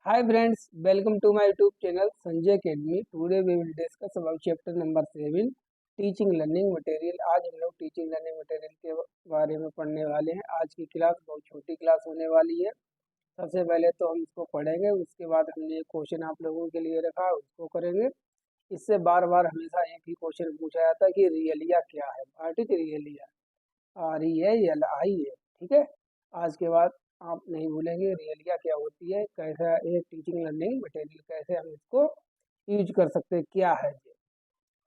Hi friends, welcome to my YouTube channel Sanjay Academy. Today we will discuss about chapter number 7 teaching learning material. आज हम लोग teaching learning material के बारे में पढ़ने वाले हैं। आज की क्लास बहुत छोटी क्लास होने वाली है। सबसे पहले तो हम इसको पढ़ेंगे, उसके बाद हमने एक क्वेश्चन आप लोगों के लिए रखा है उसको करेंगे। इससे बार बार हमेशा एक ही क्वेश्चन पूछा जाता है कि रियलिया क्या है। What is रियलिया? REALIA, ठीक है। आज के बाद आप नहीं भूलेंगे रियलिया क्या होती है, कैसा एक टीचिंग लर्निंग मटेरियल, कैसे हम इसको यूज कर सकते हैं, क्या है ये।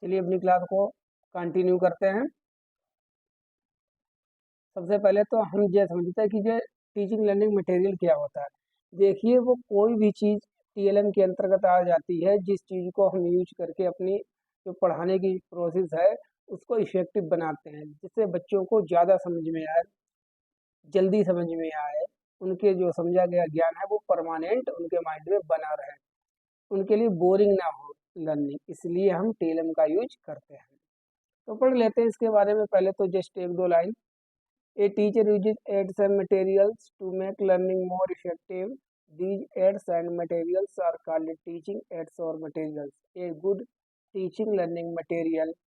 चलिए अपनी क्लास को कंटिन्यू करते हैं। सबसे पहले तो हम ये समझते हैं कि ये टीचिंग लर्निंग मटेरियल क्या होता है। देखिए, वो कोई भी चीज़ TLM के अंतर्गत आ जाती है जिस चीज़ को हम यूज करके अपनी जो पढ़ाने की प्रोसेस है उसको इफेक्टिव बनाते हैं, जिससे बच्चों को ज़्यादा समझ में आए, जल्दी समझ में आए, उनके जो समझा गया ज्ञान है वो परमानेंट उनके माइंड में बना रहे, उनके लिए बोरिंग ना हो लर्निंग, इसलिए हम TLM का यूज करते हैं। तो पढ़ लेते हैं इसके बारे में। पहले तो जस्ट एक दो line. A teacher uses aids and materials to make learning more effective. These aids and materials are called teaching aids or materials. A good teaching learning material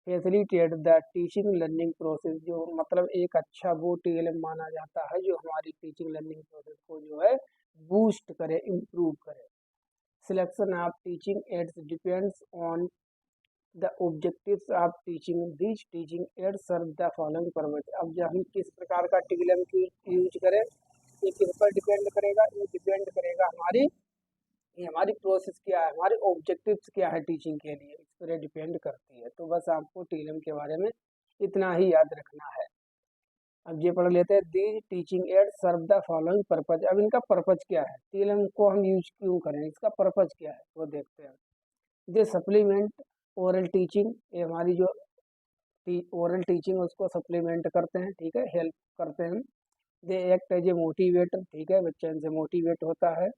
facilitate the teaching learning process। जो मतलब एक अच्छा वो TLM माना जाता है जो हमारी टीचिंग लर्निंग प्रोसेस को जो है बूस्ट करे, इम्प्रूव करे। Selection of teaching aids depends on the objectives of teaching. These teaching aids serve the following purpose। अब जब हम किस प्रकार का TLM की यूज करें, ये किस पर डिपेंड करेगा? ये डिपेंड करेगा हमारी प्रोसेस क्या है, हमारे ऑब्जेक्टिव्स क्या है टीचिंग के लिए, इस पर डिपेंड करती है। तो बस आपको TLM के बारे में इतना ही याद रखना है। अब ये पढ़ लेते हैं। These teaching aid serve the following purpose. अब इनका पर्पज क्या है, TLM को हम यूज क्यों करें, इसका पर्पज क्या है वो देखते हैं। दे सप्लीमेंट ओरल टीचिंग, ये हमारी जो ओरल टीचिंग उसको सप्लीमेंट करते हैं, ठीक है, हेल्प करते हैं। They act as a motivator, ठीक है, बच्चा इनसे मोटिवेट होता है।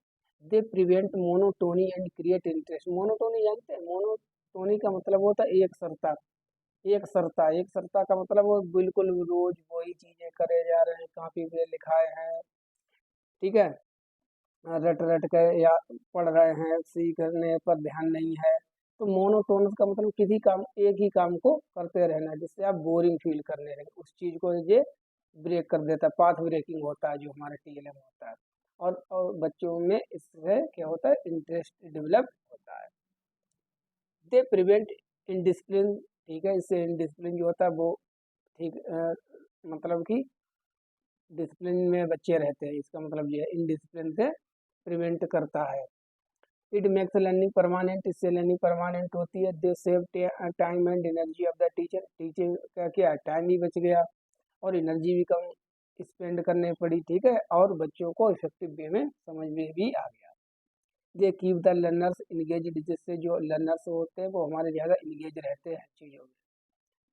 They prevent monotony and create interest. Monotony जानते हैं? मोनोटोनी का मतलब होता है एक सरता। एक सरता का मतलब वो बिल्कुल रोज वही चीजें करे जा रहे हैं, कॉपी पे लिखाए हैं, ठीक है, रट रट के या पढ़ रहे हैं, सीखने पर ध्यान नहीं है। तो मोनोटोनस का मतलब किसी काम, एक ही काम को करते रहना, जिससे आप बोरिंग फील करने लगे, उस चीज को ये ब्रेक कर देता है। पाथ ब्रेकिंग होता है जो हमारा TLM होता है। और बच्चों में इससे क्या होता है, इंटरेस्ट डेवलप होता है। दे प्रिवेंट इनडिसिप्लिन, ठीक है, इससे इनडिसिप्लिन जो होता है वो ठीक मतलब कि डिसिप्लिन में बच्चे रहते हैं, इसका मतलब ये है इनडिसिप्लिन से प्रिवेंट करता है। इट मेक्स लर्निंग परमानेंट, इससे लर्निंग परमानेंट होती है। They save time and energy of the teacher, teacher का क्या, टाइम भी बच गया और एनर्जी भी कम स्पेंड करने पड़ी, ठीक है, और बच्चों को इफेक्टिव वे में समझ में भी आ गया। They keep the learners engaged, जिससे जो लर्नर्स होते हैं वो हमारे ज़्यादा इंगेज रहते हैं चीज़ों में।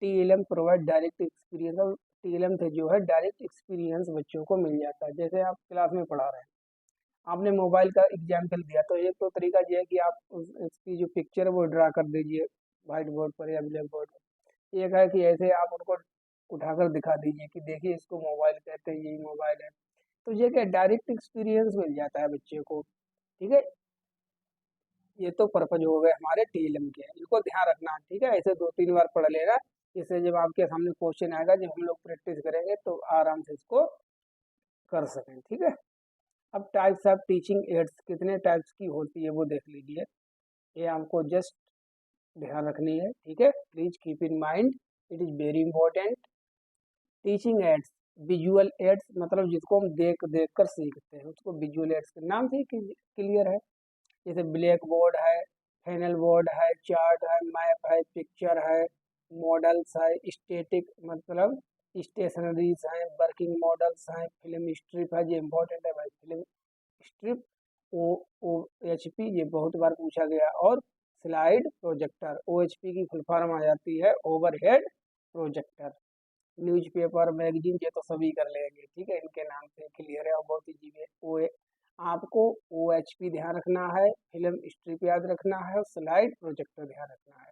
TLM प्रोवाइड डायरेक्ट एक्सपीरियंस, और TLM से जो है डायरेक्ट एक्सपीरियंस बच्चों को मिल जाता है। जैसे आप क्लास में पढ़ा रहे हैं, आपने मोबाइल का एग्जाम्पल दिया, तो एक तो तरीका ये है कि आप उसकी जो पिक्चर है वो ड्रा कर दीजिए व्हाइट बोर्ड पर या ब्लैक बोर्ड पर। एक है कि ऐसे आप उनको उठाकर दिखा दीजिए कि देखिए इसको मोबाइल कहते हैं, यही मोबाइल है। तो ये क्या, डायरेक्ट एक्सपीरियंस मिल जाता है बच्चे को, ठीक है। ये तो पर्पज हो गए हमारे TLM के, इनको ध्यान रखना, ठीक है। ऐसे दो तीन बार पढ़ लेना, इससे जब आपके सामने क्वेश्चन आएगा, जब हम लोग प्रैक्टिस करेंगे तो आराम से इसको कर सकें, ठीक है। अब टाइप्स ऑफ टीचिंग एड्स कितने टाइप्स की होती है वो देख लीजिए, ये हमको जस्ट ध्यान रखनी है, ठीक है। Please keep in mind, it is very important. Teaching ads, visual aids मतलब जिसको हम देख देख कर सीखते हैं उसको विजुअल एड्स के नाम से ही क्लियर है। जैसे ब्लैक बोर्ड है, पैनल बोर्ड है, चार्ट है, मैप है, पिक्चर है, मॉडल्स है, स्टेटिक मतलब स्टेशनरीज हैं, वर्किंग मॉडल्स हैं, फिल्म स्ट्रिप है, ये इंपॉर्टेंट है भाई, फिल्म स्ट्रिप। OHP ये बहुत बार पूछा गया। और स्लाइड प्रोजेक्टर, OHP की फुल फॉर्म आ जाती है ओवरहेड प्रोजेक्टर। न्यूज़पेपर, मैगजीन, ये तो सभी कर लेंगे, ठीक है, इनके नाम से क्लियर है और बहुत ही जीवे। ओ आपको OHP ध्यान रखना है, फिल्म स्ट्रिप याद रखना है और स्लाइड प्रोजेक्टर ध्यान रखना है।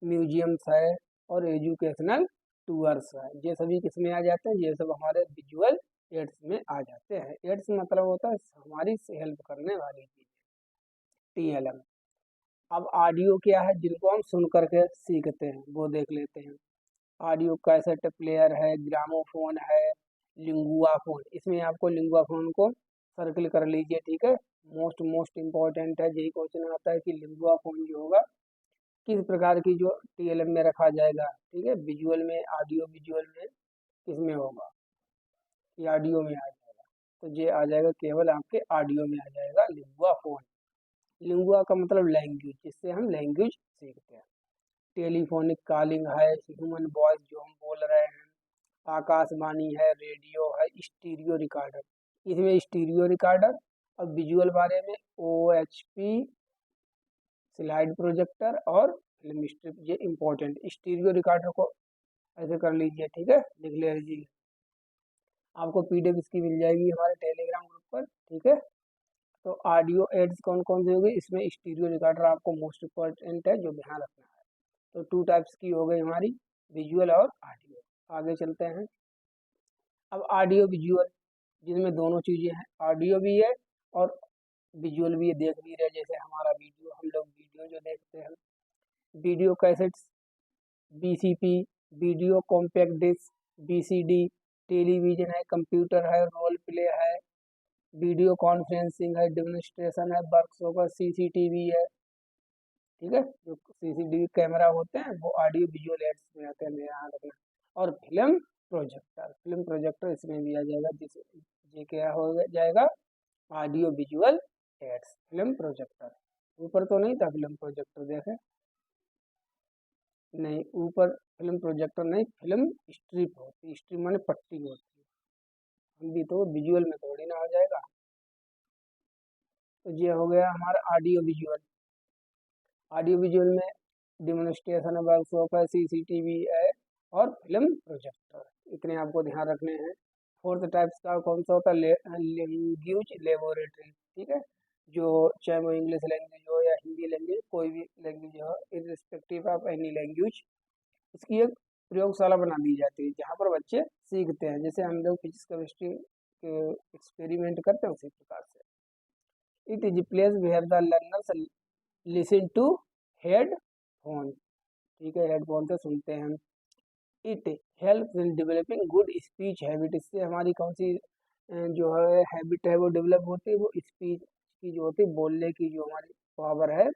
म्यूजियम्स है और एजुकेशनल टूर्स है, ये सभी किसमें आ जाते हैं, ये सब हमारे विजुअल एड्स में आ जाते हैं। एड्स मतलब होता है हमारी हेल्प करने वाली चीज़, टीएलएम। अब ऑडियो क्या है, जिनको हम सुन करके सीखते हैं वो देख लेते हैं। ऑडियो कैसेट प्लेयर है, ग्रामोफोन है, लिंगुआ फोन। इसमें आपको लिंगुआ फोन को सर्किल कर लीजिए, ठीक है। मोस्ट मोस्ट इम्पोर्टेंट है, यही क्वेश्चन आता है कि लिंगुआ फोन जो होगा किस प्रकार की जो टीएलएम में रखा जाएगा, ठीक है। विजुअल में, ऑडियो विजुअल में किसमें होगा, ये ऑडियो में आ जाएगा। तो ये आ जाएगा केवल आपके ऑडियो में आ जाएगा लिंगुआ फोन। लिंगुआ का मतलब लैंग्वेज, जिससे हम लैंग्वेज सीखते हैं। टेलीफोनिक कॉलिंग है, ह्यूमन वॉइस जो हम बोल रहे हैं, आकाशवाणी है, रेडियो है, स्टीरियो रिकॉर्डर। इसमें स्टीरियो रिकॉर्डर और विजुअल बारे में OHP, स्लाइड प्रोजेक्टर और फिल्म स्ट्रिप, ये इंपॉर्टेंट। स्टीरियो रिकॉर्डर को ऐसे कर लीजिए, ठीक है, लिख लीजिए। आपको PDF इसकी मिल जाएगी हमारे टेलीग्राम ग्रुप पर, ठीक है। तो ऑडियो एड्स कौन कौन से हो गए, इसमें स्टीरियो रिकॉर्डर आपको मोस्ट इम्पोर्टेंट है, जो ध्यान रखना है। तो 2 टाइप्स की हो गई हमारी, विजुअल और ऑडियो। आगे चलते हैं। अब ऑडियो विजुअल, जिसमें दोनों चीज़ें हैं, ऑडियो भी है और विजुअल भी है। देख भी रहे जैसे हमारा वीडियो, हम लोग वीडियो जो देखते हैं, video cassettes, BCP, video compact disc, BCD, television है, कंप्यूटर है, रोल प्ले है, वीडियो कॉन्फ्रेंसिंग है, डेमोन्स्ट्रेशन है, वर्कशॉप है, CCTV है, ठीक है। जो CCTV कैमरा होते हैं वो ऑडियो विजुअल एड्स में आते हैं, ध्यान रखना। और फिल्म प्रोजेक्टर, फिल्म प्रोजेक्टर इसमें भी आ जाएगा, जिसे ये क्या हो जाएगा, audio visual aids, film projector. ऊपर तो नहीं था फिल्म प्रोजेक्टर, देखे नहीं, ऊपर फिल्म प्रोजेक्टर नहीं, फिल्म स्ट्रिप होती है, स्ट्रिप माने पट्टी होती है। हम भी तो विजुअल में थोड़ी ना हो जाएगा। तो ये हो गया हमारा ऑडियो विजुअल। ऑडियो विजुअल में डेमोन्स्ट्रेशन है, वर्कशॉप है, CCTV है और फिल्म प्रोजेक्टर, इतने आपको ध्यान रखने हैं। फोर्थ टाइप्स का कौन सा होता है, लैंग्वेज लेबोरेटरी, ठीक है। जो चाहे वो इंग्लिश लैंग्वेज हो या हिंदी लैंग्वेज, कोई भी लैंग्वेज हो, इर्रिस्पेक्टिव ऑफ एनी लैंग्वेज, इसकी एक प्रयोगशाला बना दी जाती है जहाँ पर बच्चे सीखते हैं। जैसे हम लोग फिजिक्स केमिस्ट्री के एक्सपेरिमेंट करते हैं, उसी प्रकार से। It is place where the learners listen to headphone, ठीक है, हेडफोन से सुनते हैं। It help in developing good speech habit, इससे हमारी कौन सी जो है हैबिट है वो डेवलप होती है, वो स्पीच की जो होती है, बोलने की जो हमारी पावर है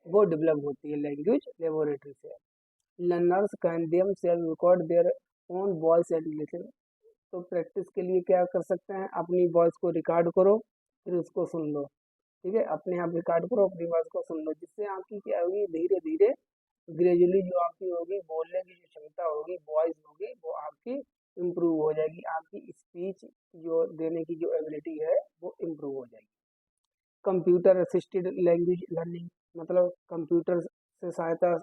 वो डेवलप होती है लैंग्वेज लेबोरेटरी से। Learners can them self record their own voice and listen, तो प्रैक्टिस के लिए क्या कर सकते हैं, अपनी वॉइस को रिकॉर्ड करो, फिर उसको सुन लो, ठीक है। अपने आप रिकॉर्ड करो, अपनी वॉइस को सुन लो, जिससे आपकी क्या होगी, धीरे धीरे ग्रेजुअली जो आपकी होगी बोलने की जो क्षमता होगी, वॉइस होगी, वो आपकी इम्प्रूव हो जाएगी। आपकी स्पीच जो देने की जो एबिलिटी है वो इम्प्रूव हो जाएगी। कंप्यूटर असिस्टेड लैंग्वेज लर्निंग, मतलब कंप्यूटर से सहायता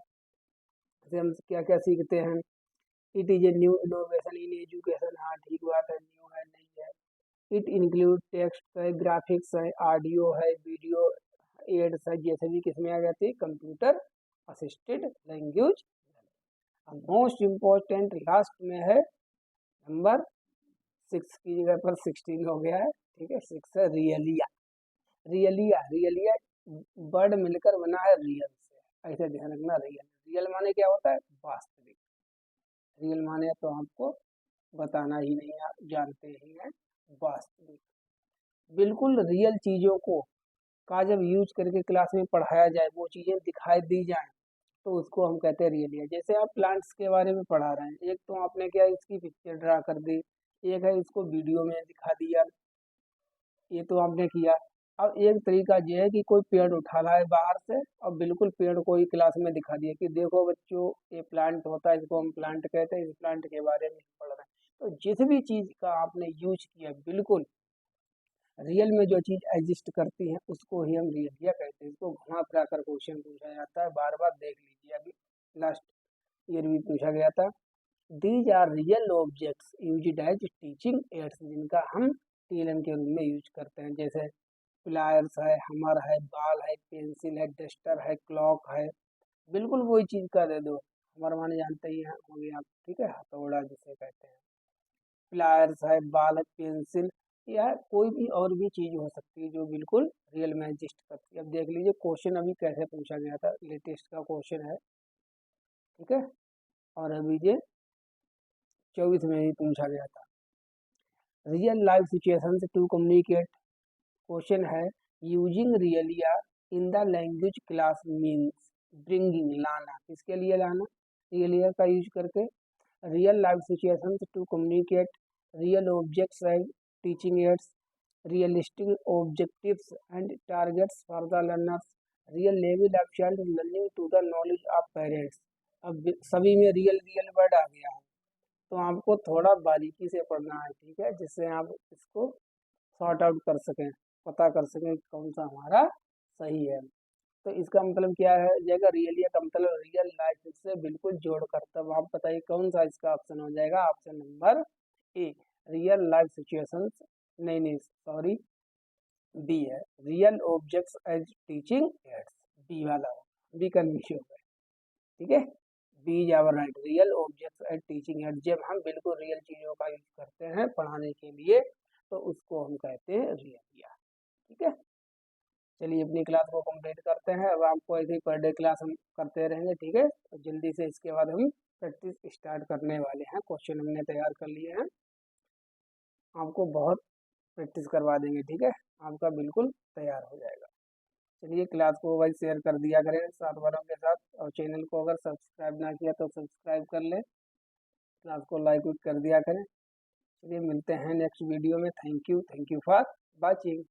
से हम क्या क्या सीखते हैं। It is a new innovation in education, हाँ ठीक बात है, न्यू है, नहीं है। इट इंक्लूड टेक्स्ट है, ग्राफिक्स है, ऑडियो है, वीडियो एड्स है, जैसे भी किसमें आ जाती है, computer assisted language. Most important last में है नंबर 6 की जगह पर 16 हो गया है, ठीक है। 6 है रियलिया। रियलिया, रियलिया वर्ड मिलकर बना है रियल से, ऐसे ध्यान रखना। रियल, रियल माने क्या होता है, वास्तविक। रियल माने तो आपको बताना ही नहीं, आप जानते ही हैं, वास्तविक। बिल्कुल रियल चीज़ों को का जब यूज करके क्लास में पढ़ाया जाए, वो चीज़ें दिखाई दी जाए, तो उसको हम कहते हैं रियलिया। जैसे आप प्लांट्स के बारे में पढ़ा रहे हैं, एक तो आपने क्या इसकी पिक्चर ड्रा कर दी, एक है इसको वीडियो में दिखा दिया, ये तो आपने किया। अब एक तरीका ये है कि कोई पेड़ उठा लाए बाहर से और बिल्कुल पेड़ को ही क्लास में दिखा दिया कि देखो बच्चों, ये प्लांट होता है, इसको हम प्लांट कहते हैं, इस प्लांट के बारे में पढ़ रहे हैं। तो जिस भी चीज़ का आपने यूज किया, बिल्कुल रियल में जो चीज़ एग्जिस्ट करती है उसको ही हम रियलिया कहते हैं। इसको घुमा फिरा कर क्वेश्चन पूछा जाता है, बार बार देख लीजिए, अभी लास्ट ईयर भी पूछा गया था। These are real objects used as teaching aids, जिनका हम TLM के रूप में यूज करते हैं। जैसे प्लायर्स है, हमर है, बाल है, पेंसिल है, डस्टर है, क्लॉक है, बिल्कुल वही चीज़ का दे दो। हमर माने जानते ही हैं होंगे आप, ठीक है, हथौड़ा जिसे कहते हैं। प्लायर्स है, बाल है, पेंसिल या कोई भी और भी चीज़ हो सकती है जो बिल्कुल रियल में एग्जिस्ट करती है। अब देख लीजिए क्वेश्चन अभी कैसे पूछा गया था, लेटेस्ट का क्वेश्चन है, ठीक है। और अभी ये 24 में भी पूछा गया था। Real life situation to communicate, question है using realia in the language class means bringing, लाना, किसके लिए लाना, रियलिया का यूज करके real life situation to communicate real objects and teaching aids, realistic objectives and targets for the learners, real level of child learning to the knowledge of parents. अब सभी में real real word आ गया है, तो आपको थोड़ा बारीकी से पढ़ना है, ठीक है, जिससे आप इसको सॉर्ट आउट कर सकें, पता कर सकें कि कौन सा हमारा सही है। तो इसका मतलब क्या है जाएगा, रियलिया का मतलब रियल लाइफ से बिल्कुल जोड़कर। तब आप बताइए कौन सा इसका ऑप्शन हो जाएगा, option number A, real life situations, नहीं नहीं सॉरी, बी है, real objects as teaching aids, B वाला हो, बी कन्फ्यूज हो गए, ठीक है। B is our right, real objects as teaching aid, जब हम बिल्कुल रियल चीज़ों का यूज करते हैं पढ़ाने के लिए तो उसको हम कहते हैं रियलिया, ठीक है। चलिए अपनी क्लास को कंप्लीट करते हैं, अब आपको ऐसे पर डे क्लास हम करते रहेंगे, ठीक है। तो जल्दी से इसके बाद हम प्रैक्टिस स्टार्ट करने वाले हैं, क्वेश्चन हमने तैयार कर लिए हैं, आपको बहुत प्रैक्टिस करवा देंगे, ठीक है, आपका बिल्कुल तैयार हो जाएगा। चलिए क्लास को भाई शेयर कर दिया करें साथ वालों के साथ, और चैनल को अगर सब्सक्राइब ना किया तो सब्सक्राइब कर लें, क्लास को लाइक कर दिया करें। चलिए मिलते हैं नेक्स्ट वीडियो में, थैंक यू फॉर वॉचिंग।